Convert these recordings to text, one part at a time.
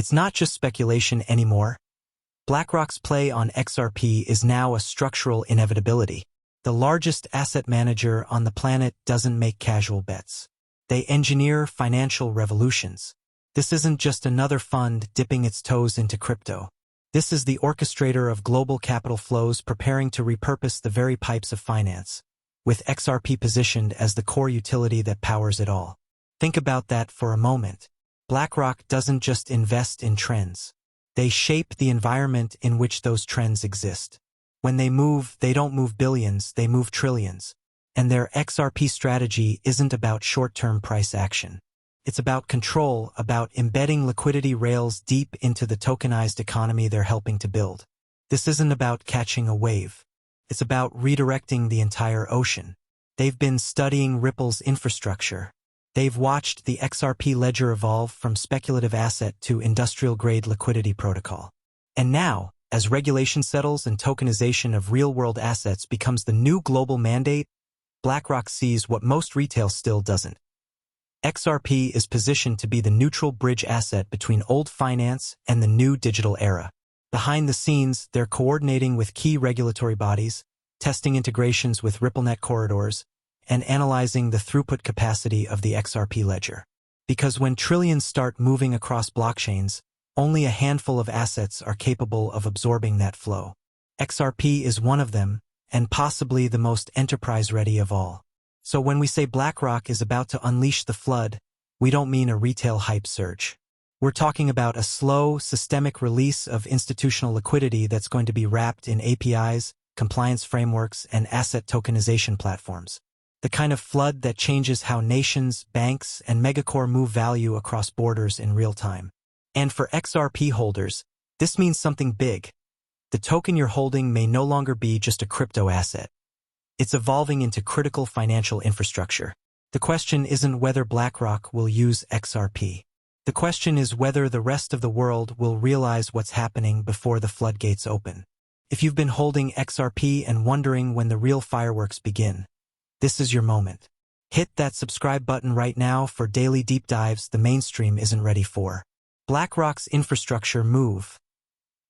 It's not just speculation anymore. BlackRock's play on XRP is now a structural inevitability. The largest asset manager on the planet doesn't make casual bets. They engineer financial revolutions. This isn't just another fund dipping its toes into crypto. This is the orchestrator of global capital flows preparing to repurpose the very pipes of finance, with XRP positioned as the core utility that powers it all. Think about that for a moment. BlackRock doesn't just invest in trends. They shape the environment in which those trends exist. When they don't move billions, they move trillions. And their XRP strategy isn't about short-term price action. It's about control, about embedding liquidity rails deep into the tokenized economy they're helping to build. This isn't about catching a wave. It's about redirecting the entire ocean. They've been studying Ripple's infrastructure. They've watched the XRP Ledger evolve from speculative asset to industrial-grade liquidity protocol. And now, as regulation settles and tokenization of real-world assets becomes the new global mandate, BlackRock sees what most retail still doesn't. XRP is positioned to be the neutral bridge asset between old finance and the new digital era. Behind the scenes, they're coordinating with key regulatory bodies, testing integrations with RippleNet corridors, and analyzing the throughput capacity of the XRP ledger. Because when trillions start moving across blockchains, only a handful of assets are capable of absorbing that flow. XRP is one of them, and possibly the most enterprise-ready of all. So when we say BlackRock is about to unleash the flood, we don't mean a retail hype surge. We're talking about a slow, systemic release of institutional liquidity that's going to be wrapped in APIs, compliance frameworks, and asset tokenization platforms. The kind of flood that changes how nations, banks, and megacore move value across borders in real time. And for XRP holders, this means something big. The token you're holding may no longer be just a crypto asset. It's evolving into critical financial infrastructure. The question isn't whether BlackRock will use XRP. The question is whether the rest of the world will realize what's happening before the floodgates open. If you've been holding XRP and wondering when the real fireworks begin, this is your moment. Hit that subscribe button right now for daily deep dives the mainstream isn't ready for. BlackRock's infrastructure move.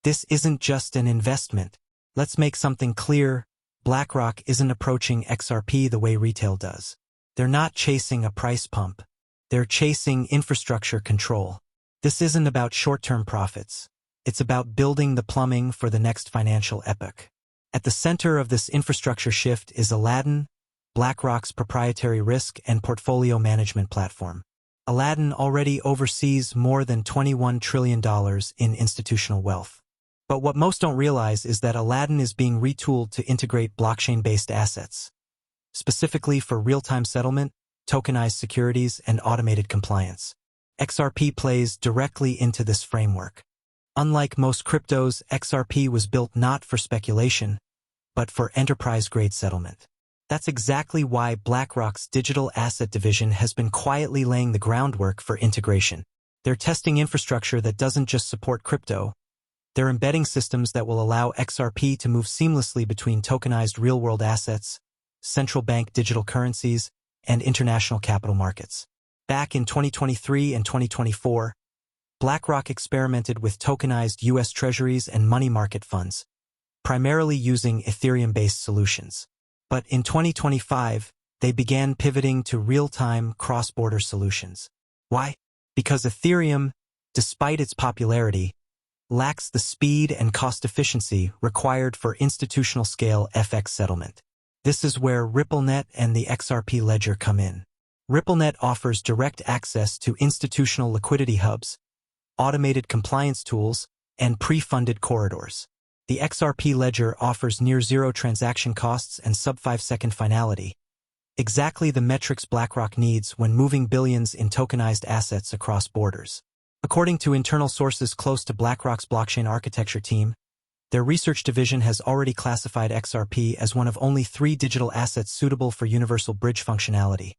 This isn't just an investment. Let's make something clear. BlackRock isn't approaching XRP the way retail does. They're not chasing a price pump. They're chasing infrastructure control. This isn't about short-term profits. It's about building the plumbing for the next financial epoch. At the center of this infrastructure shift is Aladdin, BlackRock's proprietary risk and portfolio management platform. Aladdin already oversees more than $21 trillion in institutional wealth. But what most don't realize is that Aladdin is being retooled to integrate blockchain-based assets, specifically for real-time settlement, tokenized securities, and automated compliance. XRP plays directly into this framework. Unlike most cryptos, XRP was built not for speculation, but for enterprise-grade settlement. That's exactly why BlackRock's digital asset division has been quietly laying the groundwork for integration. They're testing infrastructure that doesn't just support crypto. They're embedding systems that will allow XRP to move seamlessly between tokenized real-world assets, central bank digital currencies, and international capital markets. Back in 2023 and 2024, BlackRock experimented with tokenized U.S. treasuries and money market funds, primarily using Ethereum-based solutions. But in 2025, they began pivoting to real-time cross-border solutions. Why? Because Ethereum, despite its popularity, lacks the speed and cost efficiency required for institutional-scale FX settlement. This is where RippleNet and the XRP Ledger come in. RippleNet offers direct access to institutional liquidity hubs, automated compliance tools, and pre-funded corridors. The XRP Ledger offers near-zero transaction costs and sub-5-second finality, exactly the metrics BlackRock needs when moving billions in tokenized assets across borders. According to internal sources close to BlackRock's blockchain architecture team, their research division has already classified XRP as one of only 3 digital assets suitable for universal bridge functionality,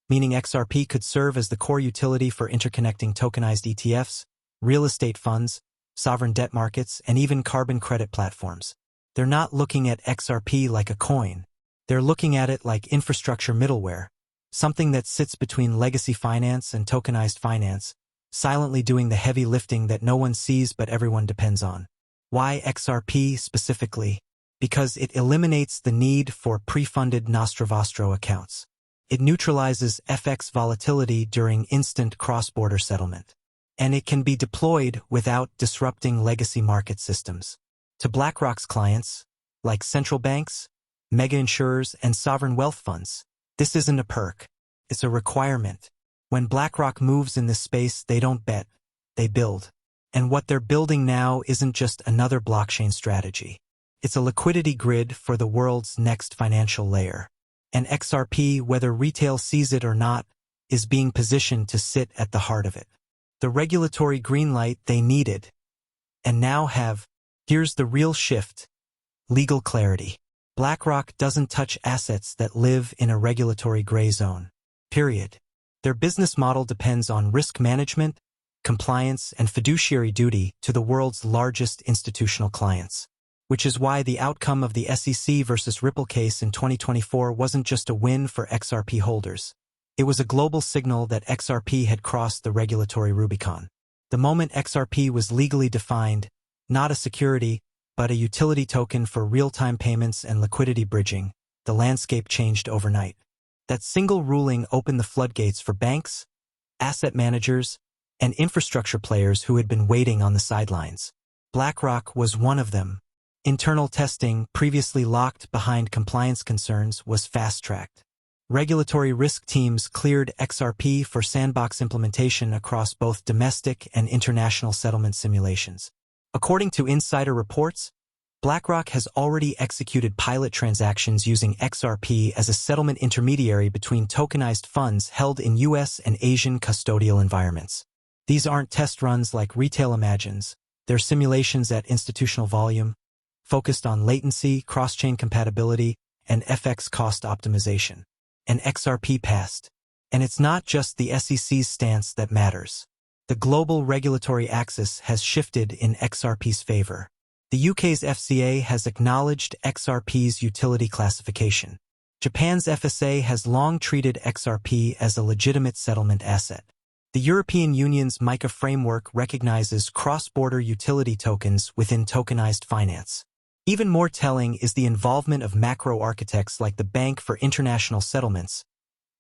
meaning XRP could serve as the core utility for interconnecting tokenized ETFs, real estate funds, sovereign debt markets, and even carbon credit platforms. They're not looking at XRP like a coin. They're looking at it like infrastructure middleware, something that sits between legacy finance and tokenized finance, silently doing the heavy lifting that no one sees but everyone depends on. Why XRP specifically? Because it eliminates the need for pre-funded Nostrovostro accounts. It neutralizes FX volatility during instant cross-border settlement. And it can be deployed without disrupting legacy market systems. To BlackRock's clients, like central banks, mega insurers, and sovereign wealth funds, this isn't a perk. It's a requirement. When BlackRock moves in this space, they don't bet, they build. And what they're building now isn't just another blockchain strategy. It's a liquidity grid for the world's next financial layer. And XRP, whether retail sees it or not, is being positioned to sit at the heart of it. The regulatory green light they needed, and now have. Here's the real shift: legal clarity. BlackRock doesn't touch assets that live in a regulatory gray zone. Period. Their business model depends on risk management, compliance, and fiduciary duty to the world's largest institutional clients. Which is why the outcome of the SEC versus Ripple case in 2024 wasn't just a win for XRP holders. It was a global signal that XRP had crossed the regulatory Rubicon. The moment XRP was legally defined, not a security, but a utility token for real-time payments and liquidity bridging, the landscape changed overnight. That single ruling opened the floodgates for banks, asset managers, and infrastructure players who had been waiting on the sidelines. BlackRock was one of them. Internal testing, previously locked behind compliance concerns, was fast-tracked. Regulatory risk teams cleared XRP for sandbox implementation across both domestic and international settlement simulations. According to insider reports, BlackRock has already executed pilot transactions using XRP as a settlement intermediary between tokenized funds held in US and Asian custodial environments. These aren't test runs like retail imagines, they're simulations at institutional volume, focused on latency, cross-chain compatibility, and FX cost optimization. And XRP passed. And it's not just the SEC's stance that matters. The global regulatory axis has shifted in XRP's favor. The UK's FCA has acknowledged XRP's utility classification. Japan's FSA has long treated XRP as a legitimate settlement asset. The European Union's MiCA framework recognizes cross-border utility tokens within tokenized finance. Even more telling is the involvement of macro architects like the Bank for International Settlements,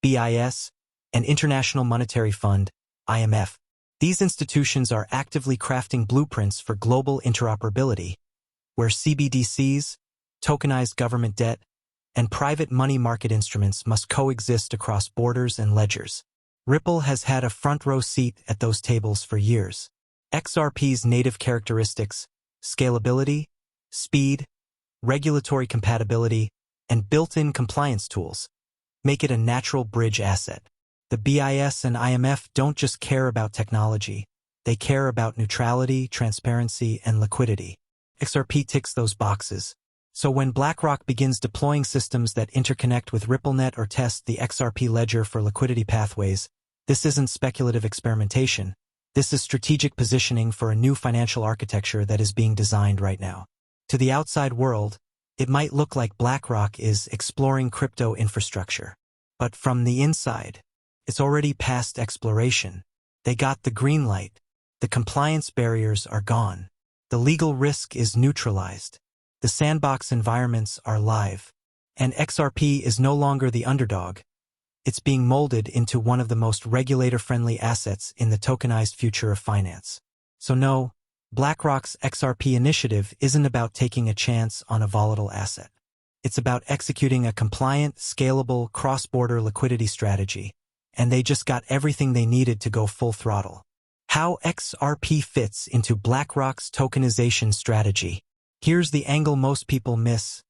BIS, and International Monetary Fund, IMF. These institutions are actively crafting blueprints for global interoperability, where CBDCs, tokenized government debt, and private money market instruments must coexist across borders and ledgers. Ripple has had a front-row seat at those tables for years. XRP's native characteristics, scalability, speed, regulatory compatibility, and built-in compliance tools make it a natural bridge asset. The BIS and IMF don't just care about technology, they care about neutrality, transparency, and liquidity. XRP ticks those boxes. So when BlackRock begins deploying systems that interconnect with RippleNet or test the XRP Ledger for liquidity pathways, this isn't speculative experimentation. This is strategic positioning for a new financial architecture that is being designed right now. To the outside world, it might look like BlackRock is exploring crypto infrastructure. But from the inside, it's already past exploration. They got the green light. The compliance barriers are gone. The legal risk is neutralized. The sandbox environments are live. And XRP is no longer the underdog. It's being molded into one of the most regulator-friendly assets in the tokenized future of finance. So no, BlackRock's XRP initiative isn't about taking a chance on a volatile asset. It's about executing a compliant, scalable, cross-border liquidity strategy, and they just got everything they needed to go full throttle. How XRP fits into BlackRock's tokenization strategy. Here's the angle most people miss.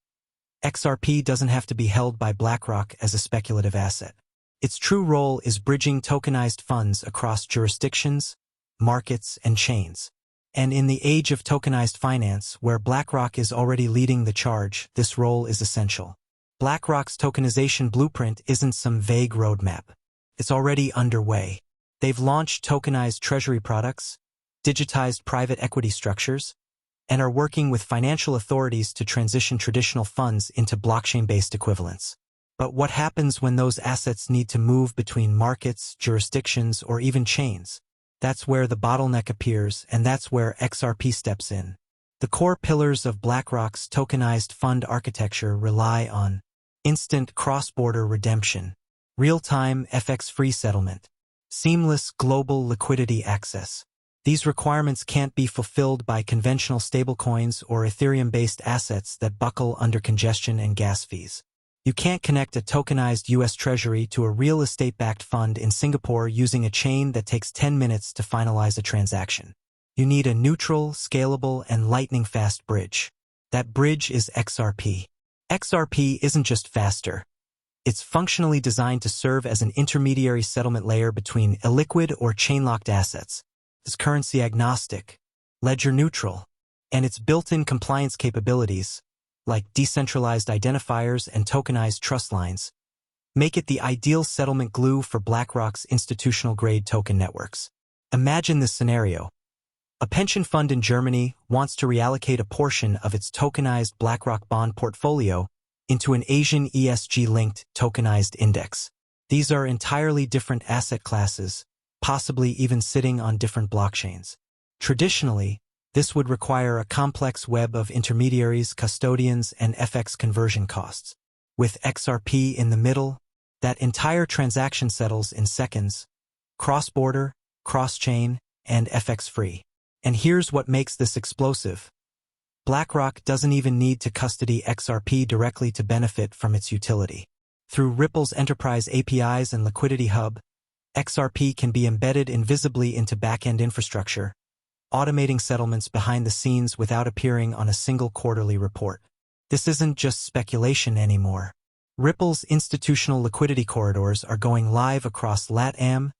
XRP doesn't have to be held by BlackRock as a speculative asset. Its true role is bridging tokenized funds across jurisdictions, markets, and chains. And in the age of tokenized finance, where BlackRock is already leading the charge, this role is essential. BlackRock's tokenization blueprint isn't some vague roadmap. It's already underway. They've launched tokenized treasury products, digitized private equity structures, and are working with financial authorities to transition traditional funds into blockchain-based equivalents. But what happens when those assets need to move between markets, jurisdictions, or even chains? That's where the bottleneck appears, and that's where XRP steps in. The core pillars of BlackRock's tokenized fund architecture rely on instant cross-border redemption, real-time FX-free settlement, seamless global liquidity access. These requirements can't be fulfilled by conventional stablecoins or Ethereum-based assets that buckle under congestion and gas fees. You can't connect a tokenized U.S. Treasury to a real estate-backed fund in Singapore using a chain that takes 10 minutes to finalize a transaction. You need a neutral, scalable, and lightning-fast bridge. That bridge is XRP. XRP isn't just faster. It's functionally designed to serve as an intermediary settlement layer between illiquid or chain-locked assets. It's currency agnostic, ledger neutral, and its built-in compliance capabilities, like decentralized identifiers and tokenized trust lines, make it the ideal settlement glue for BlackRock's institutional-grade token networks. Imagine this scenario. A pension fund in Germany wants to reallocate a portion of its tokenized BlackRock bond portfolio into an Asian ESG-linked tokenized index. These are entirely different asset classes, possibly even sitting on different blockchains. Traditionally, this would require a complex web of intermediaries, custodians, and FX conversion costs. With XRP in the middle, that entire transaction settles in seconds, cross-border, cross-chain, and FX-free. And here's what makes this explosive. BlackRock doesn't even need to custody XRP directly to benefit from its utility. Through Ripple's enterprise APIs and Liquidity Hub, XRP can be embedded invisibly into back-end infrastructure, automating settlements behind the scenes without appearing on a single quarterly report. This isn't just speculation anymore. Ripple's institutional liquidity corridors are going live across LATAM,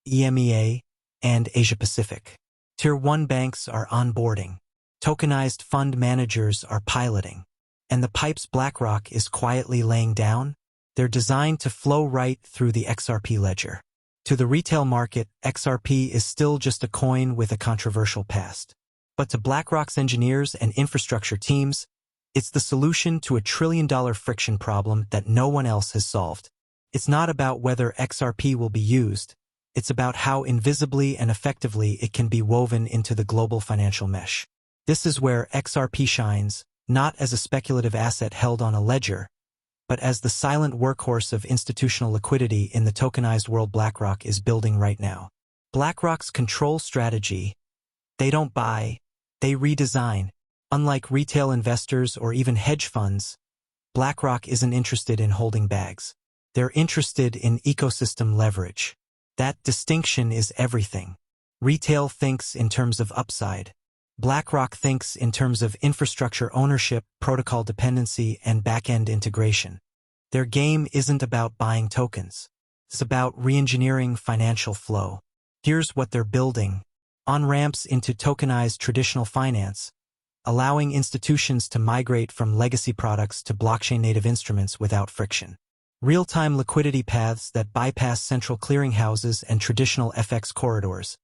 EMEA, and Asia-Pacific. Tier 1 banks are onboarding. Tokenized fund managers are piloting. And the pipes BlackRock is quietly laying down, they're designed to flow right through the XRP ledger. To the retail market, XRP is still just a coin with a controversial past. But to BlackRock's engineers and infrastructure teams, it's the solution to a trillion-dollar friction problem that no one else has solved. It's not about whether XRP will be used. It's about how invisibly and effectively it can be woven into the global financial mesh. This is where XRP shines, not as a speculative asset held on a ledger, but as the silent workhorse of institutional liquidity in the tokenized world BlackRock is building right now. BlackRock's control strategy: they don't buy, they redesign. Unlike retail investors or even hedge funds, BlackRock isn't interested in holding bags. They're interested in ecosystem leverage. That distinction is everything. Retail thinks in terms of upside. BlackRock thinks in terms of infrastructure ownership, protocol dependency, and back-end integration. Their game isn't about buying tokens. It's about re-engineering financial flow. Here's what they're building: on-ramps into tokenized traditional finance, allowing institutions to migrate from legacy products to blockchain-native instruments without friction. Real-time liquidity paths that bypass central clearinghouses and traditional FX corridors,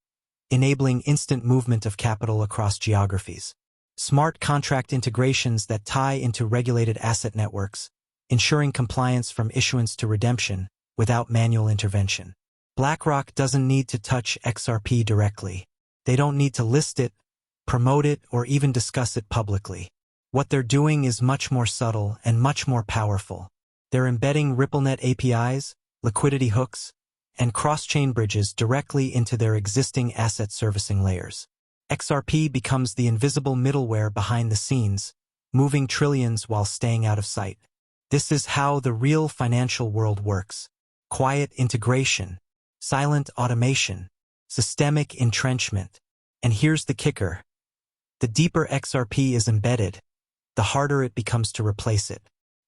enabling instant movement of capital across geographies. Smart contract integrations that tie into regulated asset networks, ensuring compliance from issuance to redemption without manual intervention. BlackRock doesn't need to touch XRP directly. They don't need to list it, promote it, or even discuss it publicly. What they're doing is much more subtle and much more powerful. They're embedding RippleNet APIs, liquidity hooks, and cross-chain bridges directly into their existing asset servicing layers. XRP becomes the invisible middleware behind the scenes, moving trillions while staying out of sight. This is how the real financial world works: quiet integration, silent automation, systemic entrenchment. And here's the kicker: the deeper XRP is embedded, the harder it becomes to replace it.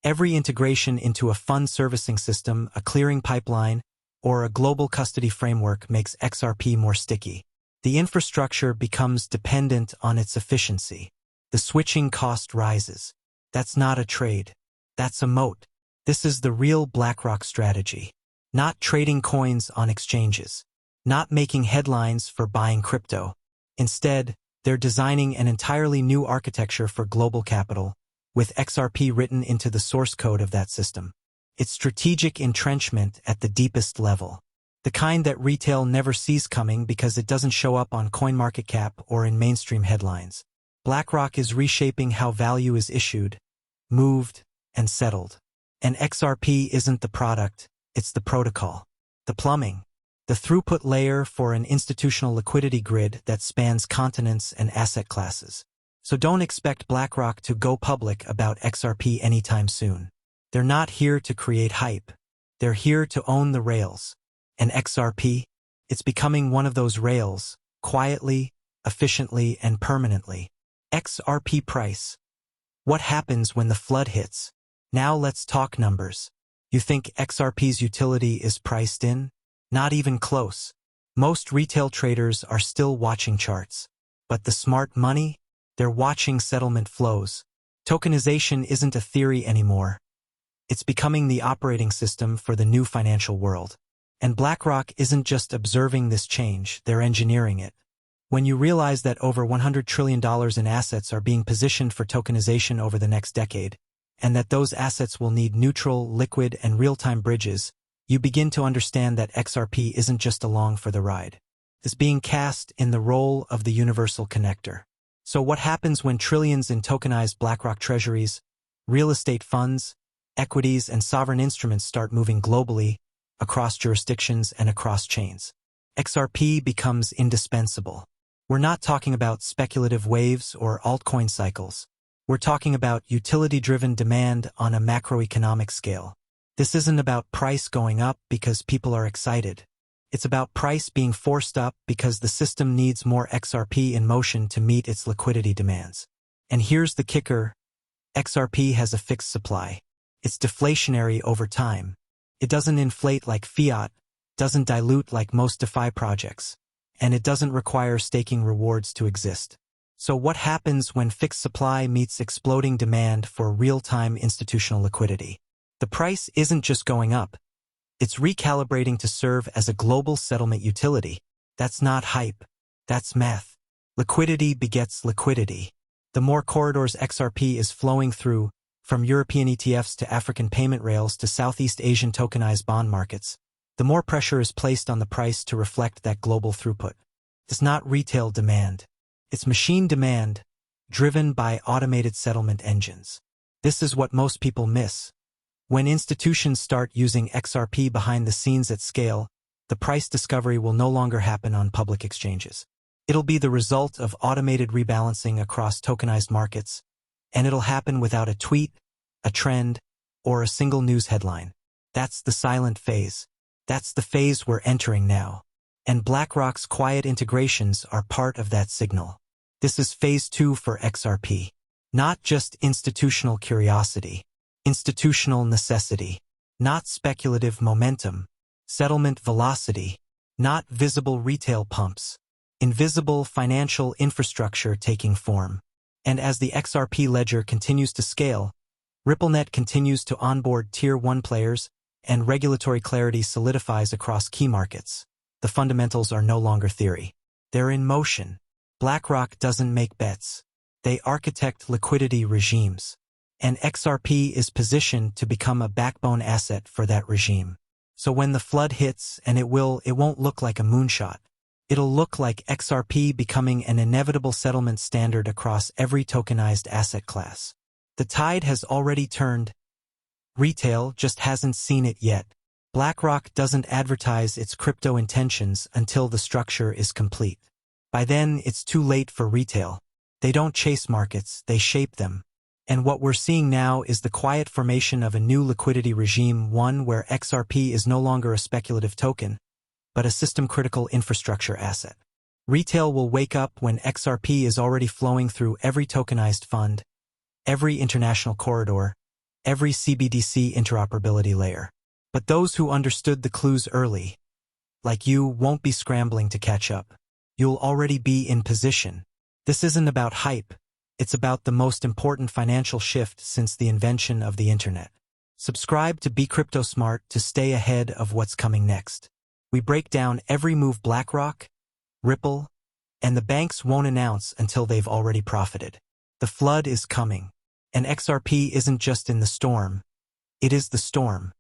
Every integration into a fund servicing system, a clearing pipeline, or a global custody framework makes XRP more sticky. The infrastructure becomes dependent on its efficiency. The switching cost rises. That's not a trade. That's a moat. This is the real BlackRock strategy. Not trading coins on exchanges. Not making headlines for buying crypto. Instead, they're designing an entirely new architecture for global capital, with XRP written into the source code of that system. It's strategic entrenchment at the deepest level. The kind that retail never sees coming because it doesn't show up on CoinMarketCap or in mainstream headlines. BlackRock is reshaping how value is issued, moved, and settled. And XRP isn't the product, it's the protocol. The plumbing. The throughput layer for an institutional liquidity grid that spans continents and asset classes. So don't expect BlackRock to go public about XRP anytime soon. They're not here to create hype. They're here to own the rails. And XRP? It's becoming one of those rails, quietly, efficiently, and permanently. XRP price. What happens when the flood hits? Now let's talk numbers. You think XRP's utility is priced in? Not even close. Most retail traders are still watching charts. But the smart money? They're watching settlement flows. Tokenization isn't a theory anymore. It's becoming the operating system for the new financial world. And BlackRock isn't just observing this change, they're engineering it. When you realize that over $100 trillion in assets are being positioned for tokenization over the next decade, and that those assets will need neutral, liquid, and real-time bridges, you begin to understand that XRP isn't just along for the ride. It's being cast in the role of the universal connector. So what happens when trillions in tokenized BlackRock treasuries, real estate funds, equities, and sovereign instruments start moving globally, across jurisdictions and across chains? XRP becomes indispensable. We're not talking about speculative waves or altcoin cycles. We're talking about utility-driven demand on a macroeconomic scale. This isn't about price going up because people are excited. It's about price being forced up because the system needs more XRP in motion to meet its liquidity demands. And here's the kicker. XRP has a fixed supply. It's deflationary over time. It doesn't inflate like fiat, doesn't dilute like most DeFi projects, and it doesn't require staking rewards to exist. So what happens when fixed supply meets exploding demand for real-time institutional liquidity? The price isn't just going up. It's recalibrating to serve as a global settlement utility. That's not hype. That's math. Liquidity begets liquidity. The more corridors XRP is flowing through, from European ETFs to African payment rails to Southeast Asian tokenized bond markets, the more pressure is placed on the price to reflect that global throughput. It's not retail demand. It's machine demand, driven by automated settlement engines. This is what most people miss. When institutions start using XRP behind the scenes at scale, the price discovery will no longer happen on public exchanges. It'll be the result of automated rebalancing across tokenized markets, and it'll happen without a tweet, a trend, or a single news headline. That's the silent phase. That's the phase we're entering now. And BlackRock's quiet integrations are part of that signal. This is phase 2 for XRP. Not just institutional curiosity. Institutional necessity. Not speculative momentum. Settlement velocity. Not visible retail pumps. Invisible financial infrastructure taking form. And as the XRP Ledger continues to scale, RippleNet continues to onboard Tier 1 players, and regulatory clarity solidifies across key markets. The fundamentals are no longer theory. They're in motion. BlackRock doesn't make bets. They architect liquidity regimes. And XRP is positioned to become a backbone asset for that regime. So when the flood hits, and it won't look like a moonshot. It'll look like XRP becoming an inevitable settlement standard across every tokenized asset class. The tide has already turned. Retail just hasn't seen it yet. BlackRock doesn't advertise its crypto intentions until the structure is complete. By then, it's too late for retail. They don't chase markets, they shape them. And what we're seeing now is the quiet formation of a new liquidity regime, one where XRP is no longer a speculative token, but a system-critical infrastructure asset. Retail will wake up when XRP is already flowing through every tokenized fund, every international corridor, every CBDC interoperability layer. But those who understood the clues early, like you, won't be scrambling to catch up. You'll already be in position. This isn't about hype. It's about the most important financial shift since the invention of the internet. Subscribe to Be Crypto Smart to stay ahead of what's coming next. We break down every move BlackRock, Ripple, and the banks won't announce until they've already profited. The flood is coming, and XRP isn't just in the storm. It is the storm.